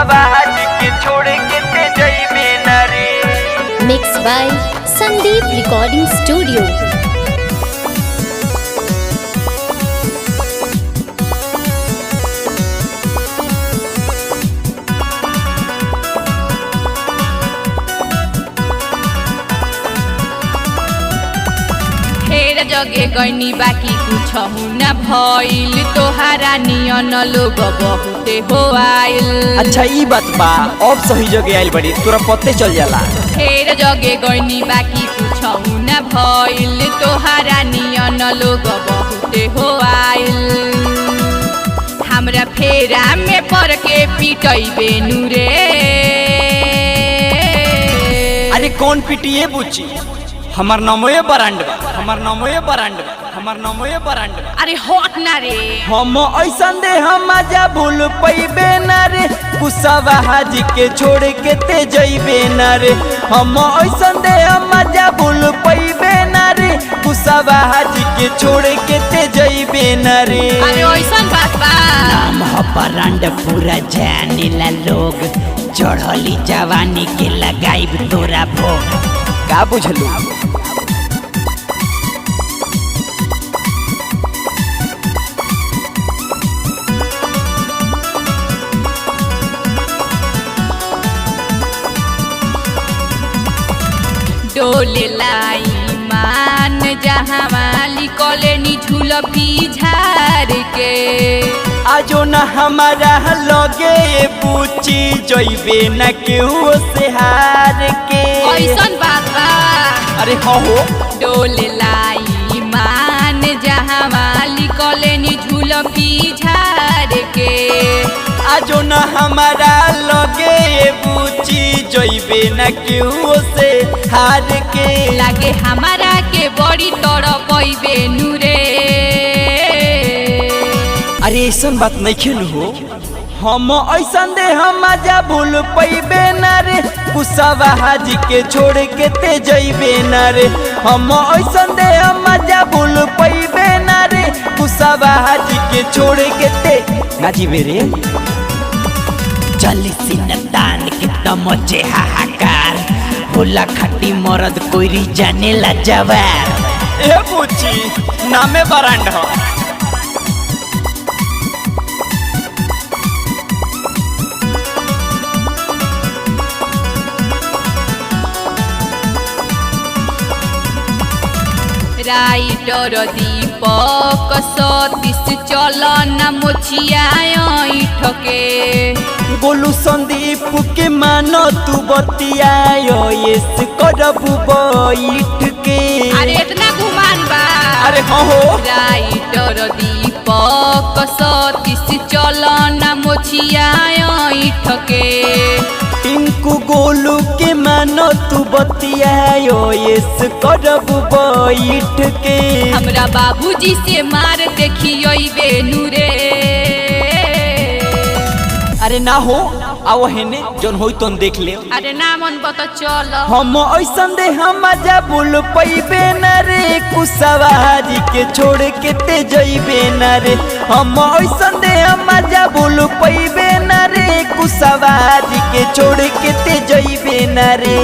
कुशवाहा जी के छोड़ के ते जइबे न रे। Mixed by Sandeep Recording Studio. ढेर जगे गईनी बाकी कुछ न भइल, तोहारा नियन लोग बहुते हो आइल। अच्छा ई बात बा, अब सही जगह आइल बड़ी, तोरा पते चल जाला। ढेर जगे गईनी बाकी कुछ न भइल, तोहारा नियन लोग बहुते हो आइल। हमरा फेरा में पड़ के पिटइबे नु रे। अरे कौन पिटिए बुची, हमार नामोए बरांड बा, हमार नामोए बरांड बा, हमार नामोए बरांड बा। अरे हट ना रे, हम ऐसन दे हम जा भूल पैबे न रे, कुशवाहा जी के छोड़ के ते जइबे न रे। हम ऐसन दे हम जा भूल पैबे न रे, कुशवाहा जी के छोड़ के ते जइबे न रे। अरे ऐसन बात बा। नाम ह बरांड पूरा जानिला लोग, चढ़ली जवानी के लगाइब तोरा भोग। का बुझलू? डोले लाई मान जहाँ वाली कॉलोनी झूलपी झार के। आजो न हमारा लगे पूछी जइबे न केहू से हार के। ऐसन बात बा। अरे हाँ हो, डोले लाई मान जहाँ वाली कॉलोनी झूलपी झार के। आजो न हमारा लगे पूछी जइबे न केहू से हार के। लागे हमारा के बड़ी तड़पइबे नु रे। अरे ऐसन बात नहीं खेल हो, हम ऐसन दे हम जा भूल पैबे न रे, कुशवाहा जी के छोड़ के ते जइबे न रे। हम ऐसन दे हम जा भूल पैबे न रे, कुशवाहा जी के छोड़ के ते ना जीबे रे। चली सिन तान के तमचे हाहाकार, होला खट्टी मरद कोई जाने ला जवार। ए पूछी नामे बरांड हो। राइटर दीपक सतीश चल न मोछिया ठके। गोलू संदीप के मानो तू बतियायो ये करबू बैठ के। अरे इतना गुमान बा। अरे हाँ हो, राइटर दीपक सतीश चल न मोछिया ठके। टिंकू गोलू के मानो तू बतियायो ये करबू बैठ के। हमरा बाबूजी से मार देखिए नु रे। अरे ना हो, आओ हेने जोन होई तोन देख ले। अरे ना मन बता चल। हम ऐसन दे हम जा भूल पैबे न रे, कुशवाहा जी के छोड़ के ते जइबे न रे। हम ऐसन दे हम जा भूल पैबे न रे, कुशवाहा जी के छोड़ के ते जइबे न रे।